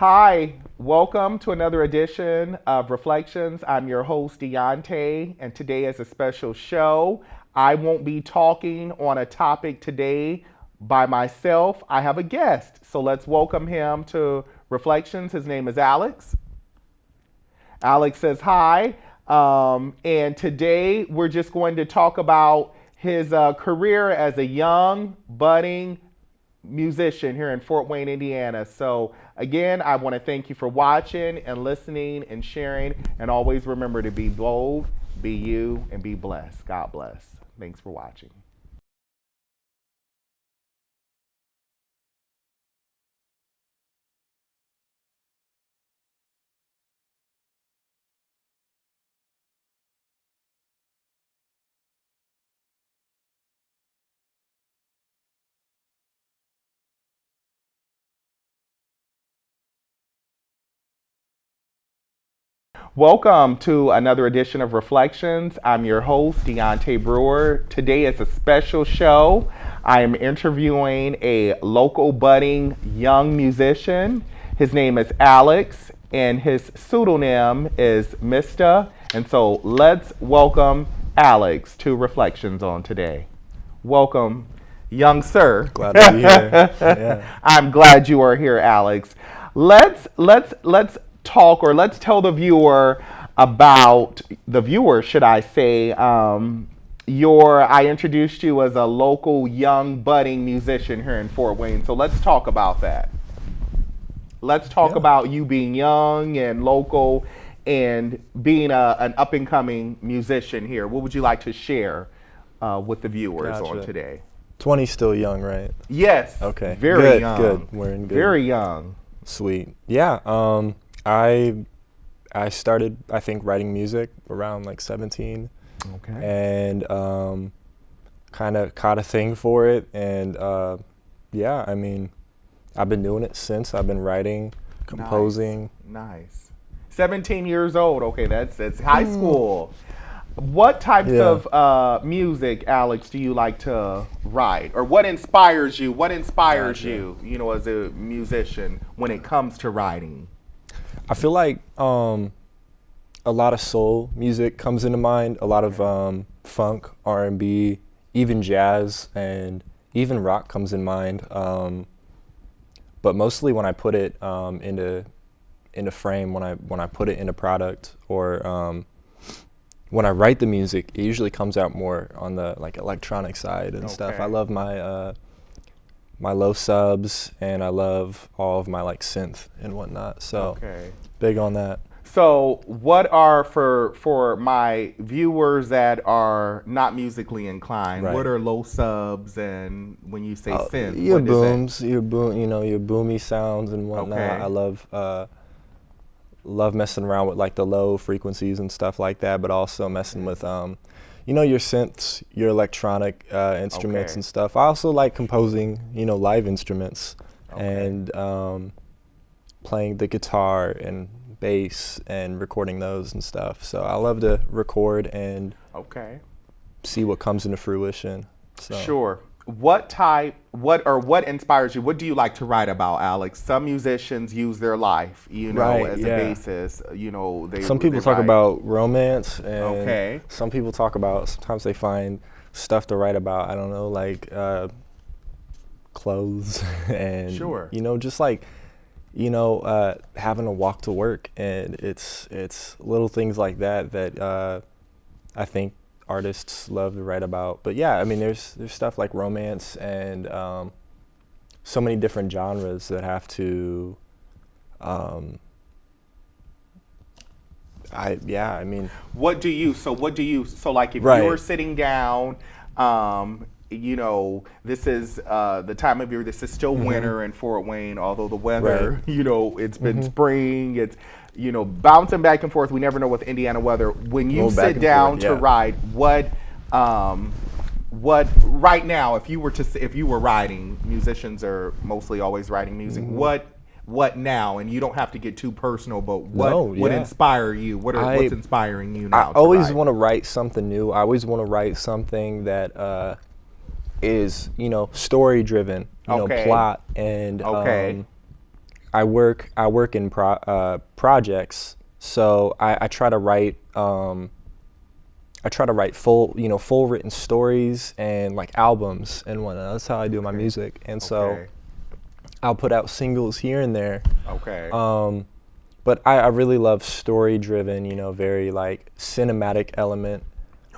Hi, welcome to another edition of Reflections. I'm your host, Deontay, and today is a special show. I won't be talking on a topic today by myself. I have a guest, so let's welcome him to Reflections. His name is Alex. Alex says hi, and today we're just going to talk about his career as a young, budding musician here in Fort Wayne, Indiana. So again, I want to thank you for watching and listening and sharing. And always remember to be bold, be you, and be blessed. God bless. Thanks for watching. Welcome to another edition of Reflections. I'm your host, Deontay Brewer. Today is a special show. I am interviewing a local budding young musician. His name is Alex, and his pseudonym is Mista. And so let's welcome Alex to Reflections on today. Welcome, young sir. Glad to be here. Yeah. I'm glad you are here, Alex. Let's talk, or let's tell the viewer about the viewer, should I say, I introduced you as a local young budding musician here in Fort Wayne. So let's talk about that. Let's talk about you being young and local and being an up and coming musician here. What would you like to share with the viewers on Gotcha. today? 20 still young, right? Yes. Okay. Very Good, young. good. We're in good. Very young. Sweet. Yeah. I started, I think, writing music around like 17, Okay. and kind of caught a thing for it, and yeah, I mean, I've been doing it since. I've been writing, composing. Nice. 17 years old. Okay, that's high school. What types of music, Alex, do you like to write? Or what inspires you? What inspires Gotcha. you, as a musician when it comes to writing? I feel like a lot of soul music comes into mind, a lot of funk, R&B, even jazz, and even rock comes in mind. But mostly when I put it into frame, when I put it into product, or when I write the music, it usually comes out more on the like electronic side and stuff. I love my low subs, and I love all of my like synth and whatnot. So big on that. So what are, for my viewers that are not musically inclined, Right. what are low subs, and when you say synth, Your what is that? booms, your boomy sounds and whatnot. Okay. I love messing around with like the low frequencies and stuff like that, but also messing with your synths, your electronic instruments Okay. and stuff. I also like composing, live instruments, Okay. and playing the guitar and bass and recording those and stuff. So I love to record and Okay. see what comes into fruition. So. Sure. What inspires you? What do you like to write about, Alex? Some musicians use their life, Right, as yeah. a basis. Some people they talk write. about romance, and Okay. some people talk about, sometimes they find stuff to write about, I don't know, like clothes and, Sure. just like, having to walk to work, and it's little things like that I think artists love to write about. But yeah, I mean, there's stuff like romance and so many different genres that have to I mean, So like if Right. you're sitting down, this is the time of year, this is still winter in Fort Wayne, although the weather, Right. it's been spring, it's, bouncing back and forth. We never know with Indiana weather. When you Go back sit and down forth, to yeah. write, what right now, if you were writing, musicians are mostly always writing music. What now? And you don't have to get too personal, but what would yeah. inspire you? What's inspiring you I now? always to want to write something new. I always want to write something that is, story driven, Okay. plot, and Okay. I work in projects, so I try to write full written stories and like albums and whatnot. That's how I do my music, and so Okay. I'll put out singles here and there. Okay. But I really love story driven, very like cinematic element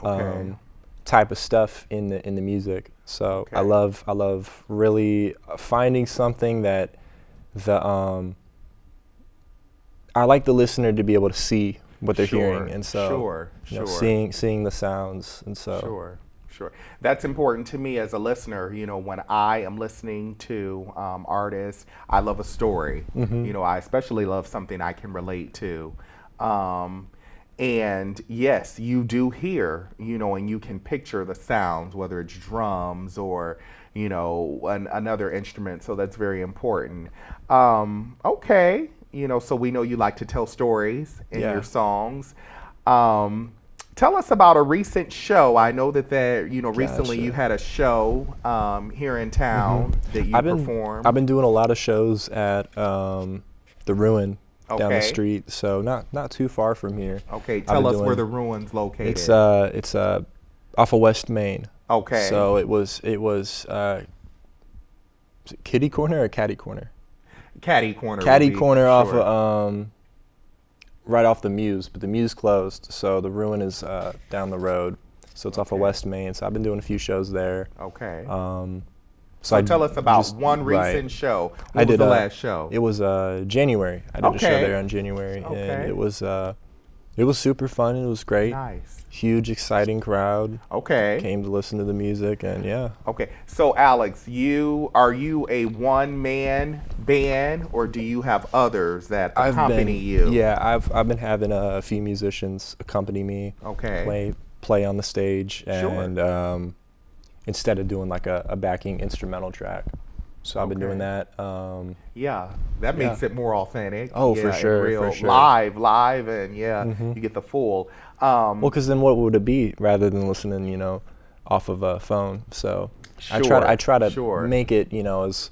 Okay. type of stuff in the music. So I Okay. love really finding something that I like the listener to be able to see what they're hearing, and so Sure. Sure. seeing the sounds, and so Sure, sure. That's important to me as a listener. When I am listening to artists, I love a story. I especially love something I can relate to. And yes, you do hear, and you can picture the sounds, whether it's drums or, another instrument. So that's very important. Okay. So we know you like to tell stories in Yeah. your songs. Tell us about a recent show. I know that recently Gotcha. you had a show here in town that you performed. I've been doing a lot of shows at the Ruin down the Okay. street, so not too far from here. Okay, I've tell been us where doing- the Ruin's located. It's off of West Main. Okay. So it was is it Kitty Corner or Caddy Corner? Caddy Corner. Caddy would be- Corner off sure. of right off the Muse, but the Muse closed, so the Ruin is down the road. So it's off of Okay. West Main. So I've been doing a few shows there. Okay. So so tell us about one right. recent show. I What was did the last show? It was January. I did a show Okay. there in January, Okay. and it was super fun. It was great. Nice. Huge, exciting crowd Okay. came to listen to the music, and yeah. Okay. So Alex, are you a one-man band, or do you have others that accompany you? Yeah, I've been having a few musicians accompany me. Okay. Play on the stage, Sure. and instead of doing like a backing instrumental track. So I've been doing Okay. that. Yeah, that makes it more authentic. Oh, yeah, for and sure, real, for sure. live, and you get the full. Well, because then what would it be rather than listening, off of a phone? So I try to sure. make it, as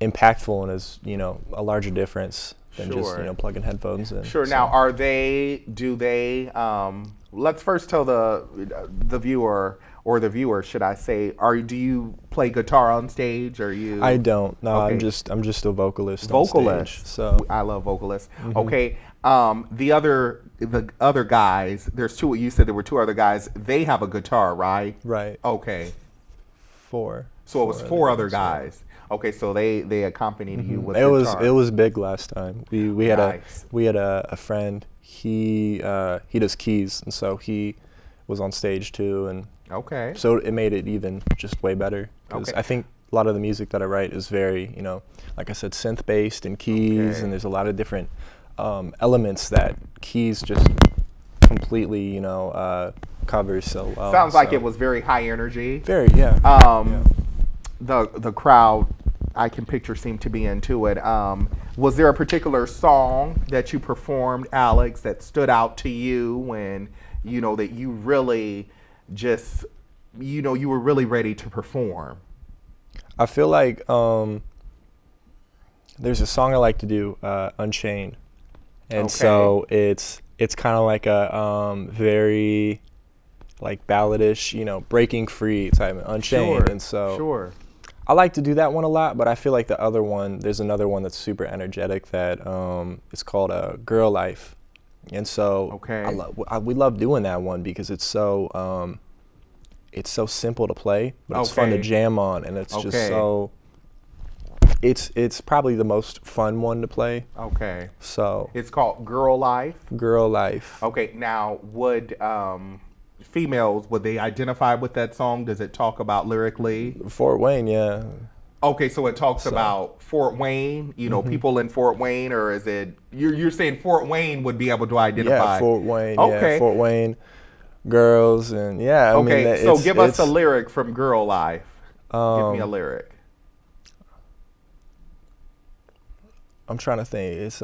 impactful and as a larger difference than just Sure. plugging headphones in. Sure. So- Now, do they? Let's first tell the viewer, or the viewer, should I say? Do you play guitar on stage? Or you? I don't. No, Okay. I'm just a vocalist. On Vocalist. stage, so I love vocalists. Okay. The other guys. There's two. You said there were two other guys. They have a guitar, right? right. Okay. Four. So it was four other yeah. guys. Okay. So they accompanied you with It guitar. was big last time. We had Nice. a friend. He does keys, and so he was on stage too, and Okay. so it made it even just way better. 'Cause Okay. I think a lot of the music that I write is very, like I said, synth based and keys, Okay. and there's a lot of different elements that keys just completely, covers so well. Sounds like so- it was very high energy. very, yeah. Yeah. The crowd, I can picture, seemed to be into it. Was there a particular song that you performed, Alex, that stood out to you when that you really just you were really ready to perform? I feel like there's a song I like to do, Unchained, and Okay. so it's kind of like a very like balladish, breaking free type of Unchained, and so sure. I like to do that one a lot. But I feel like there's another one that's super energetic that it's called Girl Life, and so Okay. we love doing that one because it's so simple to play, but it's fun to Okay. jam on, and it's just Okay. so. It's probably the most fun one to play. Okay. So It's called Girl Life. Girl Life. Okay. Now, would females, would they identify with that song? Does it talk about lyrically? Fort Wayne, yeah. Okay, so it talks about Fort Wayne, people in Fort Wayne, or is it you're saying Fort Wayne would be able to identify? Yeah, Fort Wayne. Okay. Yeah, Fort Wayne girls, and yeah. I mean, Okay, so give us a it's- lyric from Girl Life. Give me a lyric. I'm trying to think. It's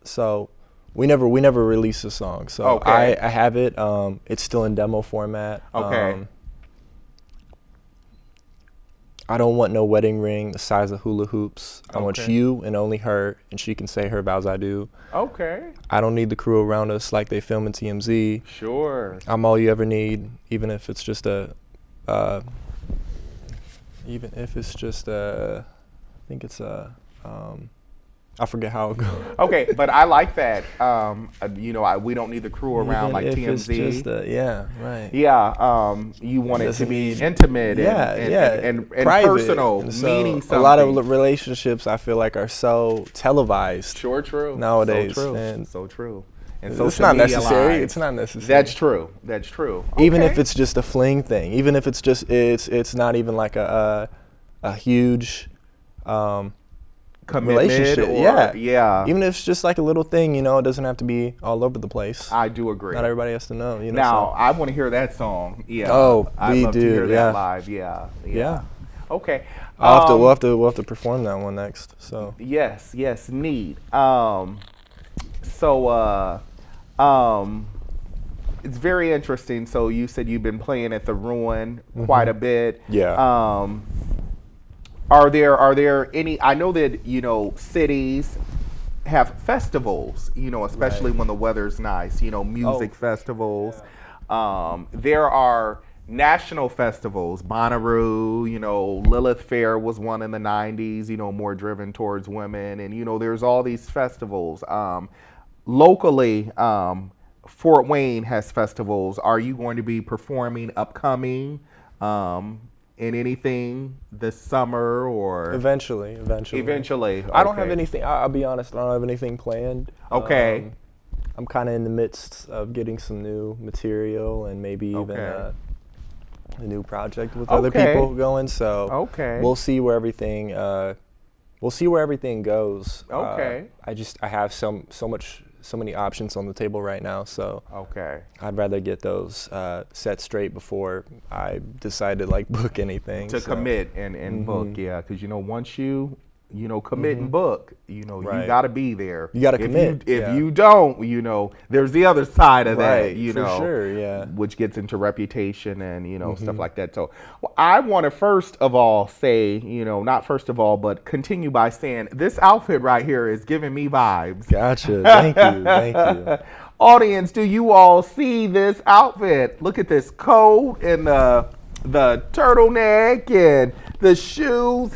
so we never released a song, so Okay. I have it. It's still in demo format. Okay. I don't want no wedding ring the size of hula hoops. I want Okay. you and only her, and she can say her vows I do. Okay. I don't need the crew around us like they film in TMZ. Sure. I'm all you ever need, even if it's just I think it's I forget how it goes. Okay, but I like that. We don't need the crew around Even like if TMZ. it's just yeah, right. Yeah, you want it to Doesn't be need- intimate Yeah, and private. personal, And so meaning something. a lot of relationships I feel like are so televised. Sure, true. Nowadays, so true. and so true. And It's social not media necessary. lives. It's not necessary. That's true. That's true. Even if Okay. it's just a fling thing. Even if it's just it's not even like a huge commitment relationship. or Yeah. Even if it's just like a little thing, it doesn't have to be all over the place. I do agree. Not everybody has to know. Now, so. I want to hear that song. Yeah. Oh, I'd we love to do, hear yeah. that live. Yeah. Yeah. Okay. We'll have to perform that one next. So Yes, neat. It's very interesting. So you said you've been playing at the Ruin quite a bit. Yeah. Are there any? I know that cities have festivals. Especially Right. when the weather's nice. Music Oh. festivals. There are national festivals. Bonnaroo. Lilith Fair was one in the '90s. More driven towards women, and there's all these festivals. Locally, Fort Wayne has festivals. Are you going to be performing upcoming in anything this summer or eventually. eventually? I don't have Okay. anything. I'll be honest. I don't have anything planned. Okay. I'm kind of in the midst of getting some new material and maybe even Okay. a new project with other Okay. people going. So Okay. we'll see where everything. We'll see where everything goes. Okay. I have so many options on the table right now. So Okay. I'd rather get those set straight before I decide to book anything. To so. commit and book, yeah, because once you commit and book, you Right. got to be there. You gotta If commit, If yeah. you don't, there's the other side of Right, that, for sure, yeah. which gets into reputation and stuff like that. So, I want to first of all say, not first of all, but continue by saying this outfit right here is giving me vibes. Gotcha. Thank you. Audience, do you all see this outfit? Look at this coat and the turtleneck and the shoes.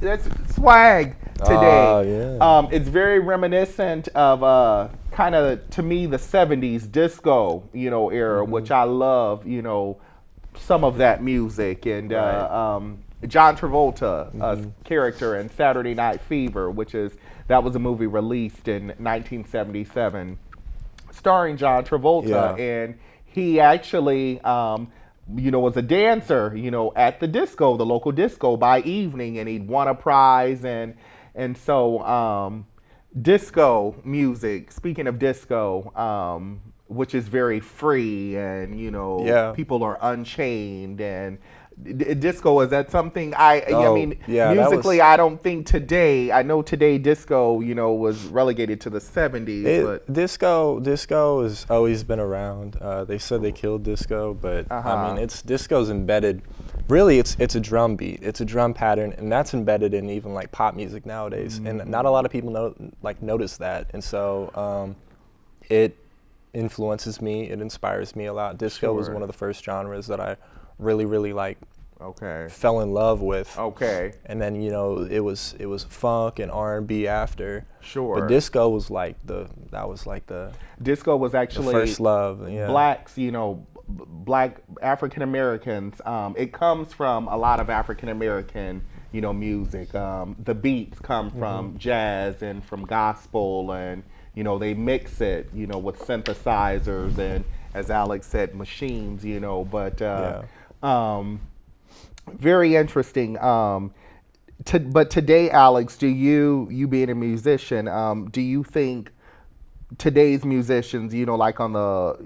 That's swag today. Oh, yeah. It's very reminiscent of kind of, to me, the 70s disco, era, which I love, some of that music. And Right. John Travolta, character in Saturday Night Fever, that was a movie released in 1977, starring John Travolta, Yeah. and he actually, was a dancer, at the disco, the local disco, by evening, and he'd won a prize, and so disco music. Speaking of disco, which is very free, and Yeah. people are unchained and. Disco, is that something I Oh, mean yeah, that musically was- I don't think today, I know today disco was relegated to the 70s, but Disco has always been around. They said they killed disco, but I mean, disco's embedded. Really, it's a drum beat. It's a drum pattern, and that's embedded in even pop music nowadays. And not a lot of people notice that. And so it influences me. It inspires me a lot. Disco was Sure. one of the first genres that I really okay. fell in love with. Okay. And then it was funk and R&B after. Sure. But disco was the Disco was actually first love. Yeah. blacks, black African Americans. It comes from a lot of African American, music. The beats come from jazz and from gospel, and they mix it, with synthesizers and, as Alex said, machines. But very interesting. But today, Alex, do you being a musician, do you think today's musicians, like on the,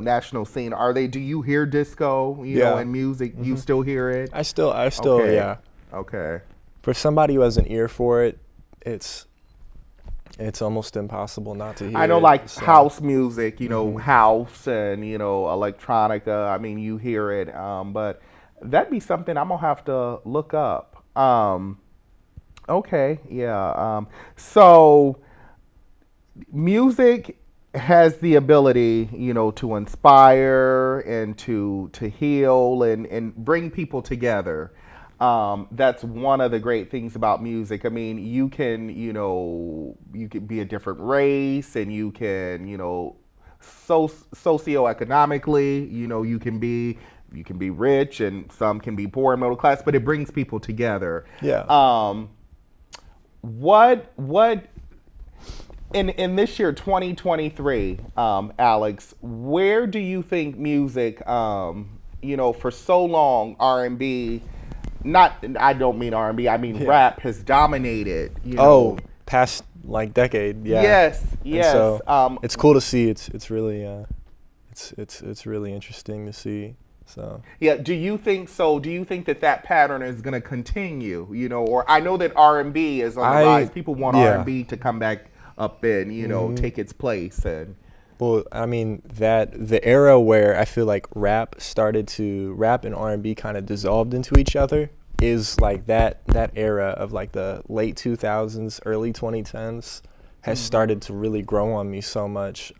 national scene, do you hear disco, Yeah. in music? You still hear it? I still, Okay. yeah. Okay. For somebody who has an ear for it, it's almost impossible not to hear. I know, it, so. house music, house and, electronica. I mean, you hear it. But That'd be something I'm gonna have to look up. Okay, yeah. So music has the ability, to inspire and to heal and bring people together. That's one of the great things about music. I mean, you can be a different race, and you can, socioeconomically, you can be rich, and some can be poor and middle class, but it brings people together. Yeah. What in this year 2023, Alex, where do you think music, for so long R&B, not, I don't mean R&B, I mean rap has dominated, past like decade. Yeah. Yes, And yes. so it's cool to see. It's really it's really interesting to see. So Yeah, do you think so? Do you think that pattern is going to continue? Or I know that R&B is on the rise. People want R&B to come back up and take its place. And well, I mean that the era where I feel like rap and R&B kind of dissolved into each other is like that era of like the late 2000s, early 2010s has started to really grow on me so much.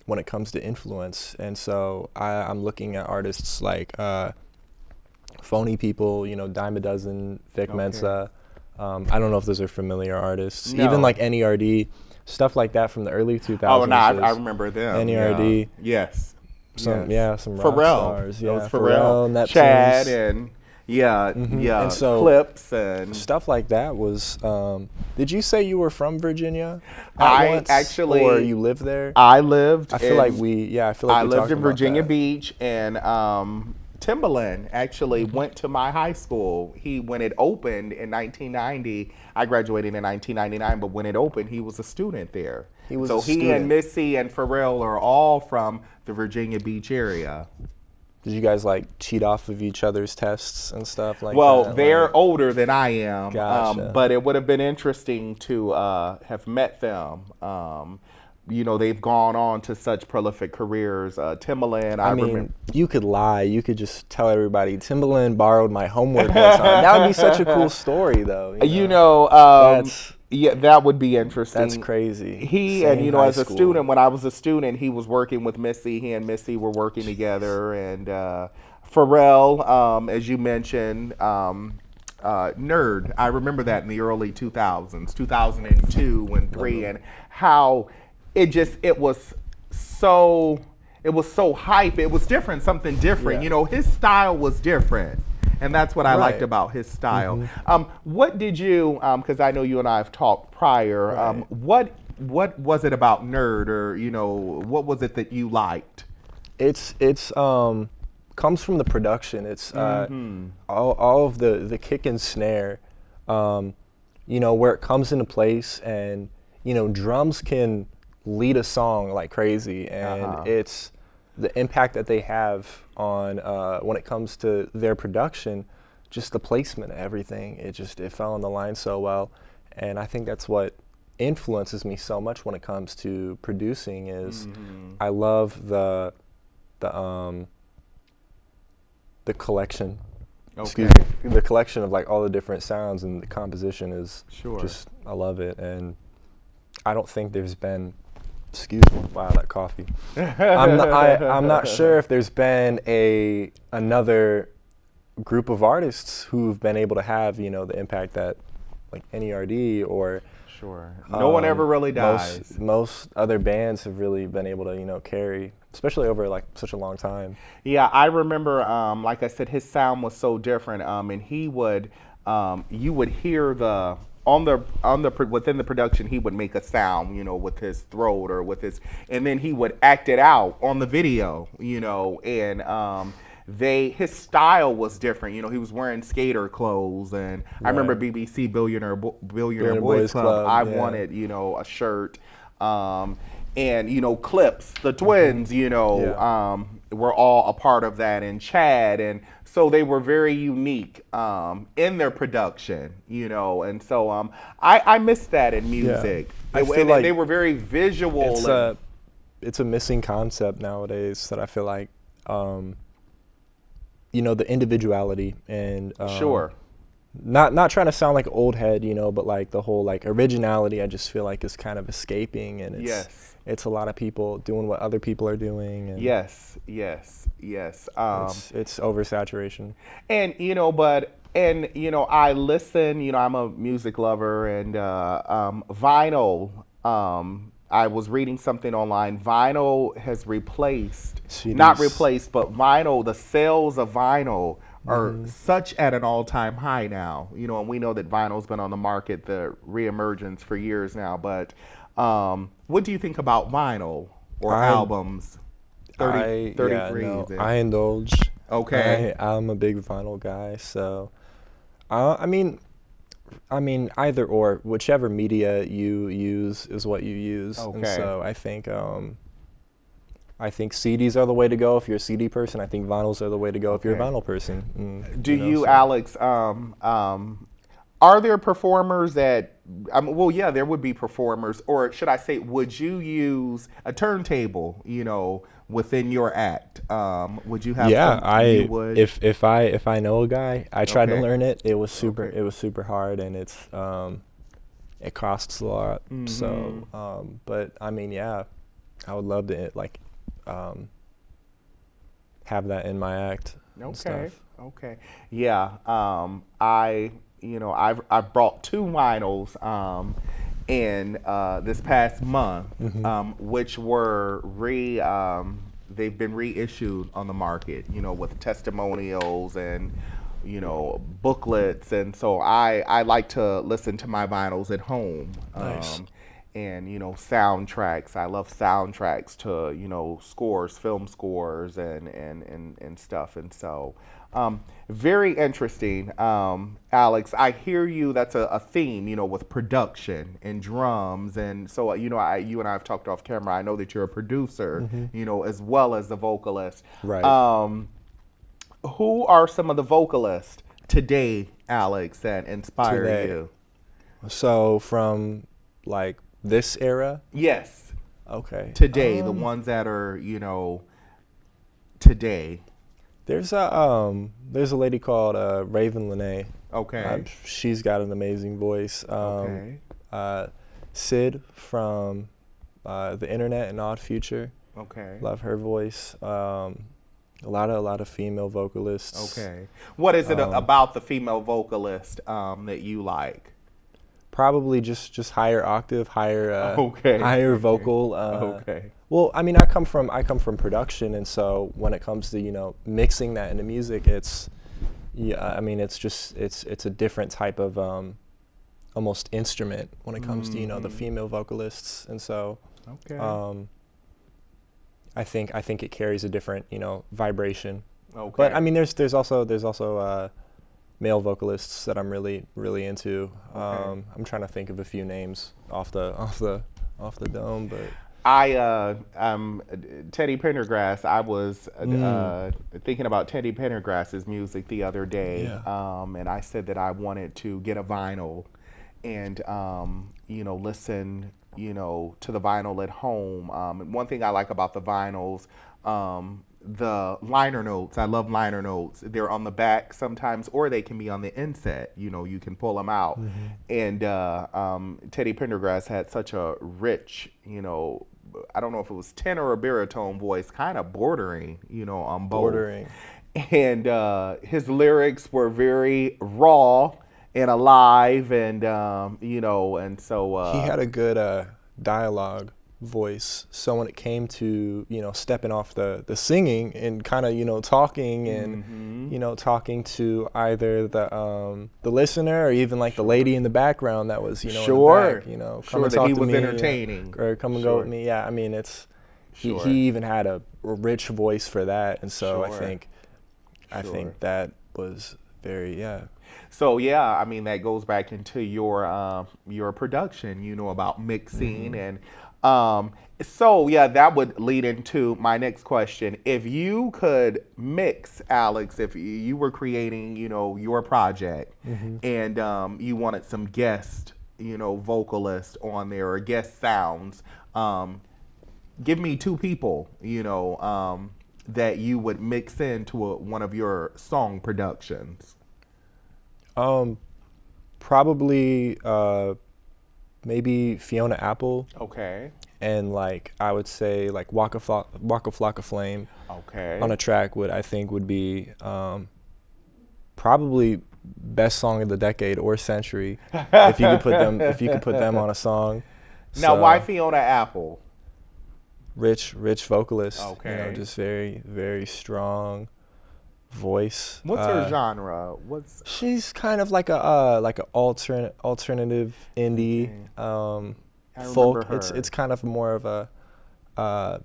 When it comes to influence, and so I'm looking at artists like Phony People, Dime a Dozen, Vic Mensa. I don't know if those are familiar artists. No. Even like NERD, stuff like that from the early 2000s. Oh, no, I remember them. NERD. Yeah. Yes. Some rock Pharrell. stars. Yeah, It was Pharrell, Neptunes. Chad, and And so Clips and stuff like that was. Did you say you were from Virginia? Actually, or you lived there? I lived. I feel like we I talked lived in about Virginia that. Beach, and Timbaland actually went to my high school. When it opened in 1990, I graduated in 1999. But when it opened, he was a student there. He was so a he student. and Missy and Pharrell are all from the Virginia Beach area. Did you guys like cheat off of each other's tests and stuff like that? Well, they're older than I am, Gotcha. but it would have been interesting to have met them. They've gone on to such prolific careers. Timbaland, I mean, you could lie. You could just tell everybody Timbaland borrowed my homework one time. That would be such a cool story, though. that would be interesting. That's crazy. And as a student, when I was a student, he was working with Missy. He and Missy were working together, and Pharrell, as you mentioned, Nerd. I remember that in the early 2000s, 2002 and 3, and how it was so hype. It was different, something different. Yeah. His style was different. And that's what I liked Right. about his style. What did you, because I know you and I have talked prior, Right. what was it about Nerd, or, what was it that you liked? It's comes from the production. It's all of the kick and snare, where it comes into place, and drums can lead a song like crazy, and it's the impact that they have on when it comes to their production, just the placement of everything. It fell on the line so well, and I think that's what influences me so much when it comes to producing. Is I love the collection. Excuse me. The collection of like all the different sounds, and the composition is just, I love it, and I don't think there's been. Excuse me. Wow, that coffee. I'm not sure if there's been another group of artists who've been able to have the impact that like NERD or no one ever really dies. Most other bands have really been able to carry, especially over like such a long time. Yeah, I remember. Like I said, his sound was so different, and he would you would hear within the production, he would make a sound, with his throat or with his, and then he would act it out on the video, and his style was different. He was wearing skater clothes, and I remember BBC Billionaire Boys Club. I wanted, a shirt, and Clips, the twins, were all a part of that, and Chad, and so they were very unique in their production, and so I miss that in music. I feel like they were very visual. It's a missing concept nowadays that I feel like you know, the individuality and Sure. not trying to sound like an old head, you know, but like the whole like originality, I just feel like is kind of escaping, and Yes. it's a lot of people doing what other people are doing, and Yes. Yes. Yes. it's oversaturation. And I listen. I'm a music lover, and vinyl. I was reading something online. Vinyl has replaced, not CDs. replaced, but vinyl. The sales of vinyl are such at an all-time high now. And we know that vinyl's been on the market, the reemergence for years now. But what do you think about vinyl or I albums? 30, 33. No, then. I indulge. Okay. I'm a big vinyl guy, so I mean either or, whichever media you use is what you use, and Okay. so I think CDs are the way to go if you're a CD person. I think vinyls are the way to go if you're a Okay. vinyl person. Do you, So. Alex? Are there performers that? Well, yeah, there would be performers, or should I say, would you use a turntable? Within your act, would you have? Yeah, You would. if I know a guy, I tried to Okay. learn it. It was super Okay. it was super hard, and it costs a lot. So but I mean, yeah, I would love to um, have that in my act and Okay. stuff. Okay. Yeah. I've brought two vinyls in this past month, which were they've been reissued on the market, with testimonials and booklets, and so I like to listen to my vinyls at home. Nice. And soundtracks. I love soundtracks to scores, film scores, and stuff. And so, very interesting, Alex. I hear you. That's a theme, with production and drums, and so you and I have talked off camera. I know that you're a producer, as well as the vocalist. Right. Who are some of the vocalists today, Alex, that inspire Today. you? So from like this era, Yes. okay. Today, the ones that are, today. There's a lady called Raven Lene. Okay. She's got an amazing voice. Okay. Sid from the Internet and Odd Future. Okay. Love her voice. A lot of female vocalists. Okay. What is it about the female vocalist that you like? Probably just higher octave, higher Okay. higher vocal. Okay. Well, I mean, I come from production, and so when it comes to mixing that into music, it's it's a different type of almost instrument when it comes to the female vocalists, and so Okay. I think it carries a different vibration. Okay. But I mean, there's also male vocalists that I'm really into. Okay. I'm trying to think of a few names off the dome, but Teddy Pendergrass. I was thinking about Teddy Pendergrass's music the other day, Yeah. and I said that I wanted to get a vinyl and listen to the vinyl at home. And one thing I like about the vinyls, the liner notes. I love liner notes. They're on the back sometimes, or they can be on the inset. You can pull them out. And Teddy Pendergrass had such a rich, I don't know if it was tenor or baritone voice, kind of bordering, on both. Bordering. And his lyrics were very raw and alive, and and so He had a good dialogue voice. So when it came to stepping off the singing and kind of talking and talking to either the listener or even like the lady in the background that was Sure. in the back, come Sure, and that talk he to was me, entertaining. or come and go with me. Yeah, I mean it's Sure. he even had a rich voice for that, and so Sure. I Sure. think that was very So yeah, I mean that goes back into your production, about mixing and so yeah, that would lead into my next question. If you could mix, Alex, if you were creating, your project and you wanted some guest, vocalists on there or guest sounds, give me two people, that you would mix into one of your song productions? Probably maybe Fiona Apple, Okay. and like I would say like Waka Flocka Flame Okay. on a track would be probably best song of the decade or century if you could put them on a song. Now, So, why Fiona Apple? rich vocalist, Okay. just very very strong voice. What's her genre? What's She's kind of like a alternative indie I folk. remember her. It's kind of more of a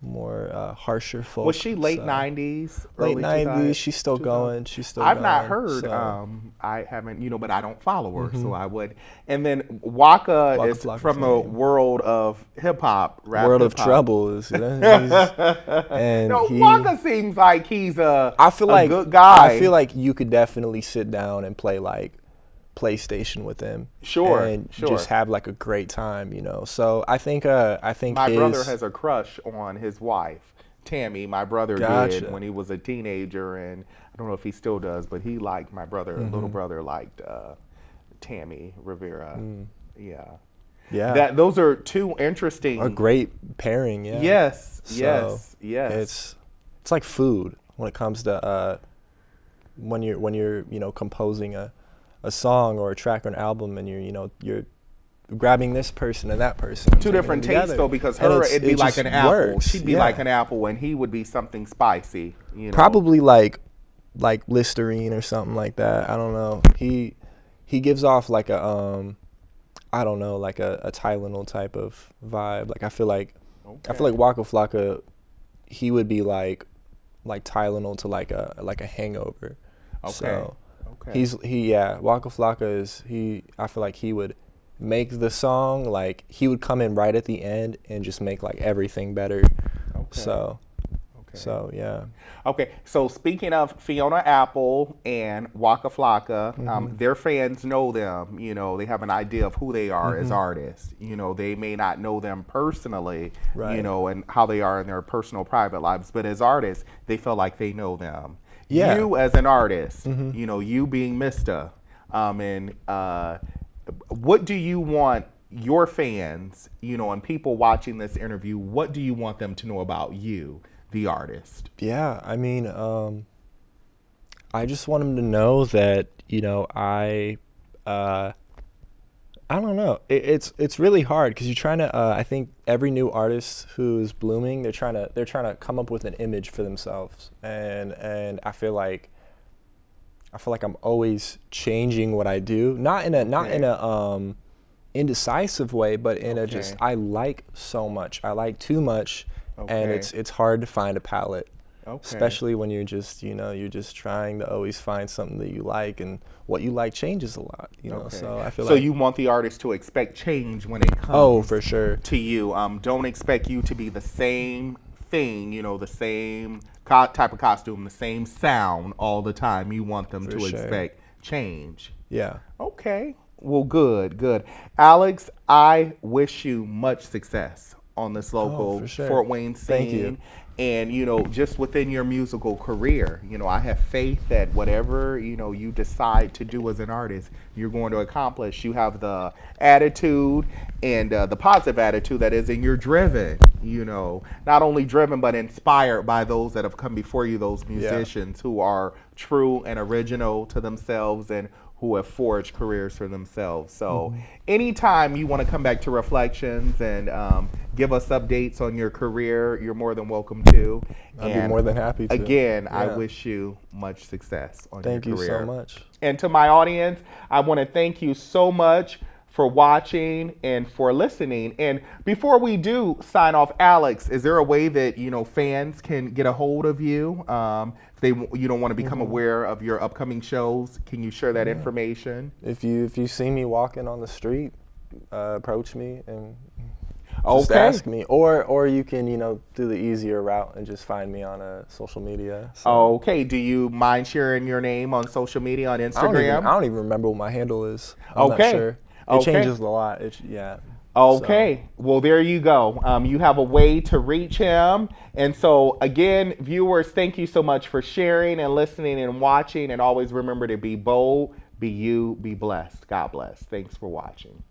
more harsher folk. Was she late so- '90s? Late early 90s. She's still 2000s? going. She's still. I've not going, heard. so- I haven't, but I don't follow her, so I would. And then Waka is Flocka from the Flame. world of hip hop, rap. World of hip-hop. Trouble is, and No, he, Waka seems like he's I feel a like good guy. I feel like you could definitely sit down and play like PlayStation with him. Sure, and sure. just have like a great time, So I think my his, brother has a crush on his wife, Tammy. My brother Gotcha. did when he was a teenager, and I don't know if he still does, but he liked my brother. Little brother liked Tammy Rivera. Yeah. yeah, Those are two interesting. a great pairing. Yeah. Yes, So, yes, yes. It's like food when it comes to when you're composing a song or a track or an album, and you're grabbing this person and that person. Two different tastes though, because And her it's- it'd be it like just an apple. works, She'd be yeah. like an apple, and he would be something spicy. Probably like Listerine or something like that. I don't know. He gives off like a I don't know, like a Tylenol type of vibe. Like I feel like Waka Flocka, he would be like Tylenol to like a hangover. Okay. So Okay. Waka Flocka I feel like he would make the song, like he would come in right at the end and just make like everything better. Okay. So yeah. Okay, so speaking of Fiona Apple and Waka Flocka, their fans know them. They have an idea of who they are as artists. They may not know them personally, Right. and how they are in their personal private lives, but as artists, they feel like they know them. Yeah. You as an artist, you being Mista, and what do you want your fans, and people watching this interview, what do you want them to know about you, the artist? Yeah, I mean, I just want them to know that I don't know. It's really hard because you're trying to. I think every new artist who's blooming, they're trying to come up with an image for themselves, and I feel like I'm always changing what I do, not in a indecisive way, but in a just I like so much, I like too much. And Okay. it's hard to find a palette, Okay. especially when you're just you're just trying to always find something that you like, and what you like changes a lot. Okay. So I feel so like you want the artist to expect change when it comes. oh, for sure. To you, don't expect you to be the same thing, the same type of costume, the same sound all the time. You want them For to sure. expect change. Yeah. Okay. Well, good. Alex, I wish you much success on this local for sure. Fort Wayne scene. Thank you. And, just within your musical career, I have faith that whatever, you decide to do as an artist, you're going to accomplish. You have the attitude and the positive attitude that is, and you're driven, not only driven, but inspired by those that have come before you, those musicians who are true and original to themselves and who have forged careers for themselves. So anytime you want to come back to Reflections and give us updates on your career, you're more than welcome to. I'd be more than happy to. Again, I Yeah. wish you much success on Thank your you career. so much. And to my audience, I want to thank you so much for watching and for listening. And before we do sign off, Alex, is there a way that fans can get a hold of you? If they don't want to become aware of your upcoming shows, can you share that information? If you see me walking on the street, approach me and just Okay. ask me, or you can do the easier route and just find me on social media. So Okay. Do you mind sharing your name on social media on I don't Instagram? even remember what my handle is. I'm Okay. not sure. It Okay. changes a lot. Yeah. Okay, well, there you go. You have a way to reach him. And so, again, viewers, thank you so much for sharing and listening and watching. And always remember to be bold, be you, be blessed. God bless. Thanks for watching.